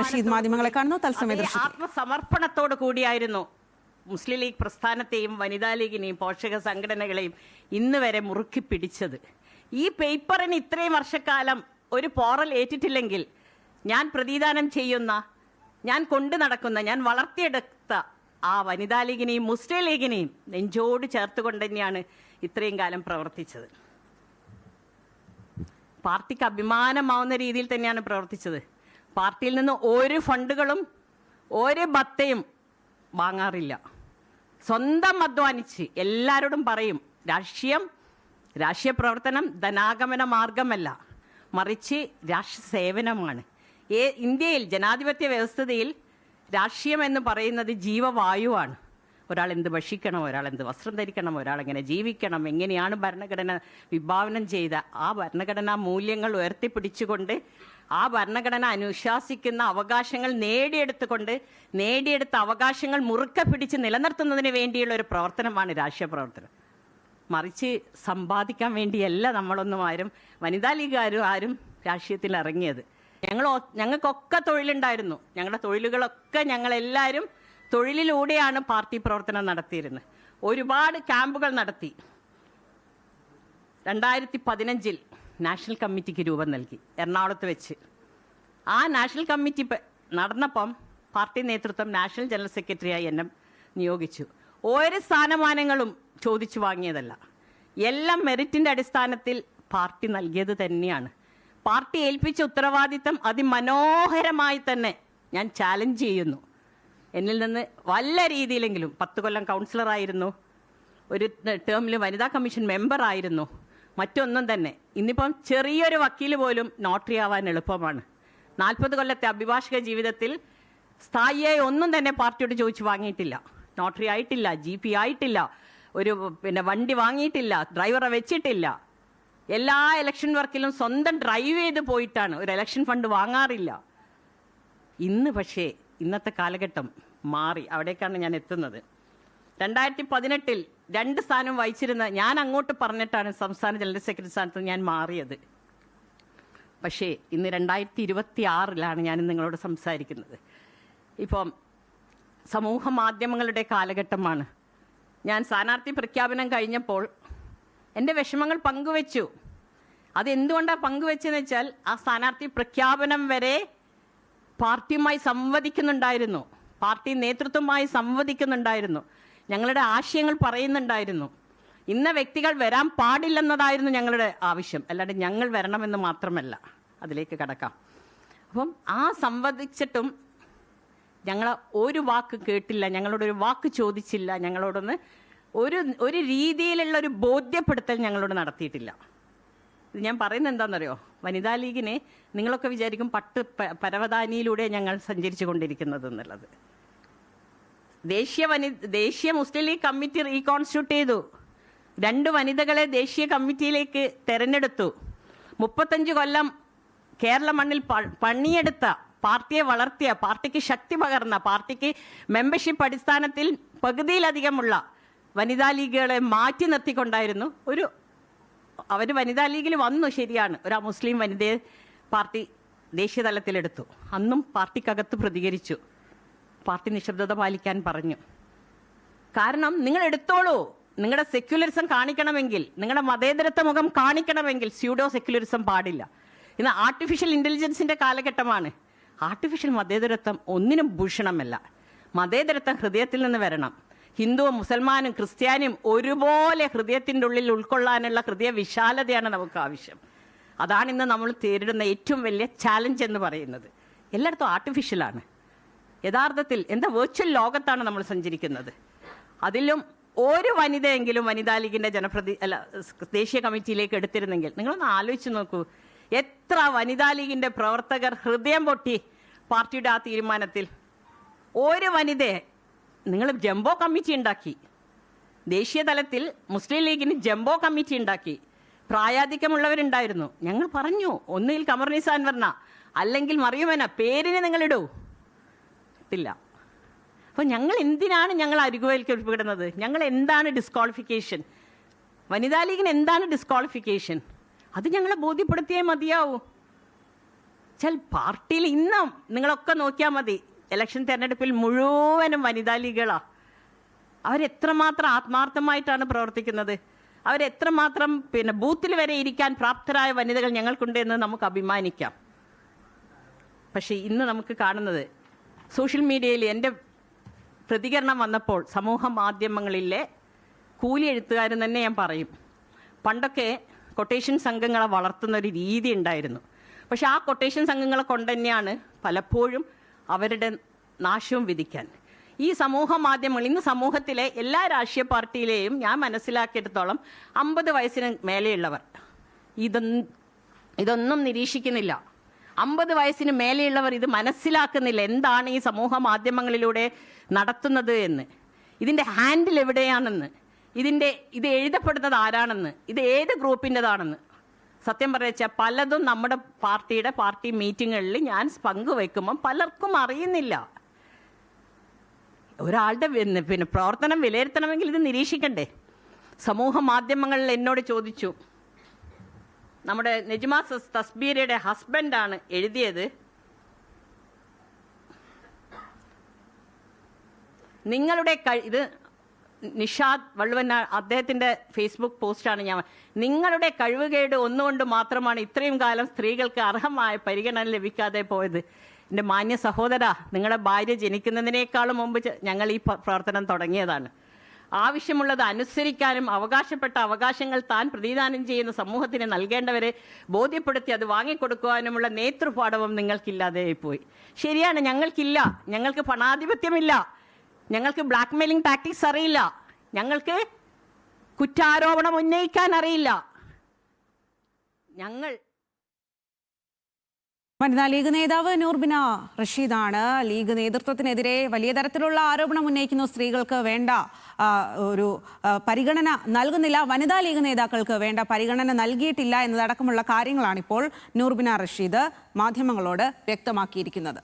റഷീദ് മാധ്യമങ്ങളെ കാണുന്നു. തത്സമയ ആത്മസമർപ്പണത്തോടു കൂടിയായിരുന്നു മുസ്ലിം ലീഗ് പ്രസ്ഥാനത്തെയും വനിതാ ലീഗിനെയും പോഷക സംഘടനകളെയും ഇന്ന് വരെ മുറുക്കി പിടിച്ചത്. ഈ പേപ്പറിന് ഇത്രയും വർഷക്കാലം ഒരു പോറൽ ഏറ്റിട്ടില്ലെങ്കിൽ ഞാൻ പ്രതിദാനം ചെയ്യുന്ന, ഞാൻ കൊണ്ടു നടക്കുന്ന, ഞാൻ വളർത്തിയെടുത്ത ആ വനിതാ ലീഗിനെയും മുസ്ലിം ലീഗിനെയും നെഞ്ചോട് ചേർത്തുകൊണ്ട് തന്നെയാണ് ഇത്രയും കാലം പ്രവർത്തിച്ചത്. പാർട്ടിക്ക് അഭിമാനമാവുന്ന രീതിയിൽ തന്നെയാണ് പ്രവർത്തിച്ചത്. പാർട്ടിയിൽ നിന്ന് ഒരു ഫണ്ടുകളും ഒരു ബത്തയും വാങ്ങാറില്ല. സ്വന്തം അധ്വാനിച്ച് എല്ലാവരോടും പറയും, രാഷ്ട്രീയ പ്രവർത്തനം ധനാഗമന മാർഗമല്ല, മറിച്ച് രാഷ്ട്ര സേവനമാണ്. ഇന്ത്യയിൽ ജനാധിപത്യ വ്യവസ്ഥയിൽ രാഷ്ട്രീയം എന്ന് പറയുന്നത് ജീവവായുവാണ്. ഒരാൾ എന്ത് ഭക്ഷിക്കണം, ഒരാൾ എന്ത് വസ്ത്രം ധരിക്കണം, ഒരാൾ എങ്ങനെ ജീവിക്കണം, എങ്ങനെയാണ് ഭരണഘടന വിഭാവനം ചെയ്ത ആ ഭരണഘടനാ മൂല്യങ്ങൾ ഉയർത്തിപ്പിടിച്ചുകൊണ്ട് ആ ഭരണഘടന അനുശാസിക്കുന്ന അവകാശങ്ങൾ നേടിയെടുത്ത അവകാശങ്ങൾ മുറുക്കെ പിടിച്ച് നിലനിർത്തുന്നതിന് വേണ്ടിയുള്ള ഒരു പ്രവർത്തനമാണ് രാഷ്ട്രീയ പ്രവർത്തനം. മറിച്ച് സമ്പാദിക്കാൻ വേണ്ടിയല്ല നമ്മളൊന്നും വനിതാ ലീഗ് ആരും രാഷ്ട്രീയത്തിൽ ഇറങ്ങിയത്. ഞങ്ങൾക്കൊക്കെ തൊഴിലുണ്ടായിരുന്നു. ഞങ്ങളുടെ തൊഴിലുകളൊക്കെ ഞങ്ങളെല്ലാവരും തൊഴിലിലൂടെയാണ് പാർട്ടി പ്രവർത്തനം നടത്തിയിരുന്നത്. ഒരുപാട് ക്യാമ്പുകൾ നടത്തി. 2015 നാഷണൽ കമ്മിറ്റിക്ക് രൂപം നൽകി എറണാകുളത്ത് വെച്ച്. ആ നാഷണൽ കമ്മിറ്റി നടന്നപ്പം പാർട്ടി നേതൃത്വം നാഷണൽ ജനറൽ സെക്രട്ടറിയായി എന്നെ നിയോഗിച്ചു. ഒരു സ്ഥാനമാനങ്ങളും ചോദിച്ചു വാങ്ങിയതല്ല, എല്ലാം മെറിറ്റിൻ്റെ അടിസ്ഥാനത്തിൽ പാർട്ടി നൽകിയത് തന്നെയാണ്. പാർട്ടി ഏൽപ്പിച്ച ഉത്തരവാദിത്തം അതിമനോഹരമായി തന്നെ ഞാൻ ചാലഞ്ച് ചെയ്യുന്നു. എന്നിൽ നിന്ന് വല്ല രീതിയിലെങ്കിലും 10 കൊല്ലം കൗൺസിലറായിരുന്നു, ഒരു ടേമിൽ വനിതാ കമ്മീഷൻ മെമ്പറായിരുന്നു, മറ്റൊന്നും തന്നെ. ഇന്നിപ്പം ചെറിയൊരു വക്കീൽ പോലും നോട്ടറി ആവാൻ എളുപ്പമാണ്. 40 കൊല്ലത്തെ അഭിഭാഷക ജീവിതത്തിൽ സ്ഥായിയായി ഒന്നും തന്നെ പാർട്ടിയോട് ചോദിച്ചു വാങ്ങിയിട്ടില്ല. നോട്ടറി ആയിട്ടില്ല, GP ആയിട്ടില്ല, ഒരു വണ്ടി വാങ്ങിയിട്ടില്ല, ഡ്രൈവറെ വെച്ചിട്ടില്ല. എല്ലാ ഇലക്ഷൻ വർക്കിലും സ്വന്തം ഡ്രൈവ് ചെയ്ത് പോയിട്ടാണ്. ഒരു ഇലക്ഷൻ ഫണ്ട് വാങ്ങാറില്ല. ഇന്ന് പക്ഷേ ഇന്നത്തെ കാലഘട്ടം മാറി. അവിടേക്കാണ് ഞാൻ എത്തുന്നത്. 2018 2 സ്ഥാനം വഹിച്ചിരുന്ന ഞാൻ അങ്ങോട്ട് പറഞ്ഞിട്ടാണ് സംസ്ഥാന ജനറൽ സെക്രട്ടറി സ്ഥാനത്ത് ഞാൻ മാറിയത്. പക്ഷേ ഇന്ന് 2026 ഞാൻ നിങ്ങളോട് സംസാരിക്കുന്നത്. ഇപ്പം സമൂഹ മാധ്യമങ്ങളുടെ കാലഘട്ടമാണ്. ഞാൻ സ്ഥാനാർത്ഥി പ്രഖ്യാപനം കഴിഞ്ഞപ്പോൾ എൻ്റെ വിഷമങ്ങൾ പങ്കുവെച്ചു. അതെന്തുകൊണ്ടാണ് പങ്കുവെച്ചതെന്ന് വെച്ചാൽ, ആ സ്ഥാനാർത്ഥി പ്രഖ്യാപനം വരെ പാർട്ടിയുമായി സംവദിക്കുന്നുണ്ടായിരുന്നു, പാർട്ടി നേതൃത്വവുമായി സംവദിക്കുന്നുണ്ടായിരുന്നു, ഞങ്ങളുടെ ആശയങ്ങൾ പറയുന്നുണ്ടായിരുന്നു. ഇന്ന വ്യക്തികൾ വരാൻ പാടില്ലെന്നതായിരുന്നു ഞങ്ങളുടെ ആവശ്യം, അല്ലാണ്ട് ഞങ്ങൾ വരണമെന്ന് മാത്രമല്ല. അതിലേക്ക് കടക്കാം. അപ്പം ആ സംവദിച്ചിട്ടും ഞങ്ങൾ ഒരു വാക്ക് കേട്ടില്ല, ഞങ്ങളോടൊരു വാക്ക് ചോദിച്ചില്ല, ഞങ്ങളോടൊന്ന് ഒരു രീതിയിലുള്ള ഒരു ബോധ്യപ്പെടുത്തൽ ഞങ്ങളോട് നടത്തിയിട്ടില്ല. ഇത് ഞാൻ പറയുന്നത് എന്താണെന്നറിയോ, വനിതാ ലീഗിനെ നിങ്ങളൊക്കെ വിചാരിക്കും പരവതാനിയിലൂടെ ഞങ്ങൾ സഞ്ചരിച്ചു കൊണ്ടിരിക്കുന്നത് എന്നുള്ളത്. ദേശീയ മുസ്ലിം ലീഗ് കമ്മിറ്റി റീകോൺസ്റ്റിറ്റ്യൂട്ട് ചെയ്തു. 2 വനിതകളെ ദേശീയ കമ്മിറ്റിയിലേക്ക് തെരഞ്ഞെടുത്തു. 35 കൊല്ലം കേരള മണ്ണിൽ പണിയെടുത്ത, പാർട്ടിയെ വളർത്തിയ, പാർട്ടിക്ക് ശക്തി പകർന്ന, പാർട്ടിക്ക് മെമ്പർഷിപ്പ് അടിസ്ഥാനത്തിൽ പകുതിയിലധികമുള്ള വനിതാ ലീഗുകളെ മാറ്റി നിർത്തിക്കൊണ്ടായിരുന്നു അവർ വനിതാ ലീഗിൽ വന്നു. ശരിയാണ്, ഒരു മുസ്ലിം വനിതയെ പാർട്ടി ദേശീയ തലത്തിലെടുത്തു. അന്നും പാർട്ടിക്കകത്ത് പ്രതികരിച്ചു, പാർട്ടി നിശബ്ദത പാലിക്കാൻ പറഞ്ഞു. കാരണം നിങ്ങൾ എടുത്തോളൂ, നിങ്ങളുടെ സെക്യുലറിസം കാണിക്കണമെങ്കിൽ, നിങ്ങളുടെ മതേതരത്വ മുഖം കാണിക്കണമെങ്കിൽ സ്യൂഡോ സെക്യുലറിസം പാടില്ല. ഇന്ന് ആർട്ടിഫിഷ്യൽ ഇൻ്റലിജൻസിൻ്റെ കാലഘട്ടമാണ്. ആർട്ടിഫിഷ്യൽ മതേതരത്വം ഒന്നിനും ഭൂഷണമല്ല. മതേതരത്വം ഹൃദയത്തിൽ നിന്ന് വരണം. ഹിന്ദുവും മുസൽമാനും ക്രിസ്ത്യാനിയും ഒരുപോലെ ഹൃദയത്തിൻ്റെ ഉള്ളിൽ ഉൾക്കൊള്ളാനുള്ള ഹൃദയ വിശാലതയാണ് നമുക്ക് ആവശ്യം. അതാണ് ഇന്ന് നമ്മൾ നേരിടുന്ന ഏറ്റവും വലിയ ചാലഞ്ച് എന്ന് പറയുന്നത്. എല്ലായിടത്തും ആർട്ടിഫിഷ്യലാണ്. യഥാർത്ഥത്തിൽ വെർച്വൽ ലോകത്താണ് നമ്മൾ സഞ്ചരിക്കുന്നത്. അതിലും ഒരു വനിതയെങ്കിലും വനിതാ ലീഗിൻ്റെ ദേശീയ കമ്മിറ്റിയിലേക്ക് എടുത്തിരുന്നെങ്കിൽ നിങ്ങളൊന്ന് ആലോചിച്ച് നോക്കൂ. എത്ര വനിതാ ലീഗിൻ്റെ പ്രവർത്തകർ ഹൃദയം പൊട്ടി പാർട്ടിയുടെ ആ തീരുമാനത്തിൽ. ഒരു വനിതയെ നിങ്ങൾ ജംബോ കമ്മിറ്റി ഉണ്ടാക്കി. ദേശീയ തലത്തിൽ മുസ്ലിം ലീഗിന് ജംബോ കമ്മിറ്റി ഉണ്ടാക്കി. പ്രായാധിക്യമുള്ളവരുണ്ടായിരുന്നു. ഞങ്ങൾ പറഞ്ഞു, ഒന്നുകിൽ ഖമറുന്നിസ അൻവർന അല്ലെങ്കിൽ മറിയുമന, പേരിന് നിങ്ങളിടൂ. ഇല്ല. അപ്പോൾ ഞങ്ങൾ അരികുവൽക്കപ്പെടുന്നത്? ഞങ്ങൾ എന്താണ് ഡിസ്ക്വാളിഫിക്കേഷൻ? വനിതാ ലീഗിന് എന്താണ് ഡിസ്ക്വാളിഫിക്കേഷൻ? അത് ഞങ്ങളെ ബോധ്യപ്പെടുത്തിയേ മതിയാവൂ. വെച്ചാൽ പാർട്ടിയിൽ ഇന്നും നിങ്ങളൊക്കെ നോക്കിയാൽ മതി, ഇലക്ഷൻ തെരഞ്ഞെടുപ്പിൽ മുഴുവനും വനിതാ ലീഗുകളാണ്. അവരെത്രമാത്രം ആത്മാർത്ഥമായിട്ടാണ് പ്രവർത്തിക്കുന്നത്, അവരെത്രമാത്രം ബൂത്തിൽ വരെ ഇരിക്കാൻ പ്രാപ്തരായ വനിതകൾ ഞങ്ങൾക്കുണ്ട് എന്ന് നമുക്ക് അഭിമാനിക്കാം. പക്ഷേ ഇന്ന് നമുക്ക് കാണുന്നത് സോഷ്യൽ മീഡിയയിൽ എൻ്റെ പ്രതികരണം വന്നപ്പോൾ സമൂഹ മാധ്യമങ്ങളിലെ കൂലി എഴുത്തുകാരൻ തന്നെ ഞാൻ പറയും, പണ്ടൊക്കെ കൊട്ടേഷൻ സംഘങ്ങളെ വളർത്തുന്ന ഒരു രീതി ഉണ്ടായിരുന്നു. പക്ഷെ ആ കൊട്ടേഷൻ സംഘങ്ങളെ കൊണ്ട് തന്നെയാണ് പലപ്പോഴും അവരുടെ നാശവും വിധിക്കാൻ. ഈ സമൂഹ മാധ്യമങ്ങൾ ഇന്ന് സമൂഹത്തിലെ എല്ലാ രാഷ്ട്രീയ പാർട്ടിയിലെയും ഞാൻ മനസ്സിലാക്കിയെടുത്തോളം 50 വയസ്സിന് മേലെയുള്ളവർ ഇതൊന്നും നിരീക്ഷിക്കുന്നില്ല. 50 വയസ്സിന് മേലെയുള്ളവർ ഇത് മനസ്സിലാക്കുന്നില്ല, എന്താണ് ഈ സമൂഹ മാധ്യമങ്ങളിലൂടെ നടത്തുന്നത് എന്ന്, ഇതിൻ്റെ ഹാൻഡിൽ എവിടെയാണെന്ന്, ഇത് എഴുതപ്പെടുന്നത് ആരാണെന്ന്, ഇത് ഏത് ഗ്രൂപ്പിൻ്റെതാണെന്ന്. സത്യം പറഞ്ഞാൽ പലതും നമ്മുടെ പാർട്ടി മീറ്റിങ്ങുകളിൽ ഞാൻ പങ്കുവെക്കുമ്പം പലർക്കും അറിയുന്നില്ല. ഒരാളുടെ പ്രവർത്തനം വിലയിരുത്തണമെങ്കിൽ ഇത് നിരീക്ഷിക്കണ്ടേ? സമൂഹ മാധ്യമങ്ങളിൽ എന്നോട് ചോദിച്ചു, നമ്മുടെ നെജ്മ തസ്ബീരയുടെ ഹസ്ബൻഡാണ് എഴുതിയത്, നിങ്ങളുടെ ഇത് നിഷാദ് വള്ളുവനാട് അദ്ദേഹത്തിൻ്റെ ഫേസ്ബുക്ക് പോസ്റ്റാണ്. നിങ്ങളുടെ കഴിവുകേട് ഒന്നുകൊണ്ട് മാത്രമാണ് ഇത്രയും കാലം സ്ത്രീകൾക്ക് അർഹമായ പരിഗണന ലഭിക്കാതെ പോയത്. എൻ്റെ മാന്യ സഹോദര, നിങ്ങളുടെ ഭാര്യ ജനിക്കുന്നതിനേക്കാളും മുമ്പ് ഞങ്ങൾ ഈ പ്രവർത്തനം തുടങ്ങിയതാണ്. ആവശ്യമുള്ളത് അനുസരിക്കാനും അവകാശപ്പെട്ട അവകാശങ്ങൾ താൻ പ്രതിദാനം ചെയ്യുന്ന സമൂഹത്തിന് നൽകേണ്ടവരെ ബോധ്യപ്പെടുത്തി അത് വാങ്ങിക്കൊടുക്കുവാനുമുള്ള നേതൃപാടവം നിങ്ങൾക്കില്ലാതെ പോയി. ശരിയാണ്, ഞങ്ങൾക്കില്ല. ഞങ്ങൾക്ക് പണാധിപത്യമില്ല, ഞങ്ങൾക്ക് ബ്ലാക്ക് മെയിലിംഗ് ടാക്ടിക്സ് അറിയില്ല, ഞങ്ങൾക്ക് കുറ്റാരോപണം ഉന്നയിക്കാൻ അറിയില്ല. വനിതാ ലീഗ് നേതാവ് നൂർബിന റഷീദാണ്. ലീഗ് നേതൃത്വത്തിനെതിരെ വലിയ തരത്തിലുള്ള ആരോപണം ഉന്നയിക്കുന്നു. സ്ത്രീകൾക്ക് വേണ്ട ഒരു പരിഗണന നൽകുന്നില്ല, വനിതാ ലീഗ് നേതാക്കൾക്ക് വേണ്ട പരിഗണന നൽകിയിട്ടില്ല എന്നതടക്കമുള്ള കാര്യങ്ങളാണ് ഇപ്പോൾ നൂർബിന റഷീദ് മാധ്യമങ്ങളോട് വ്യക്തമാക്കിയിരിക്കുന്നത്.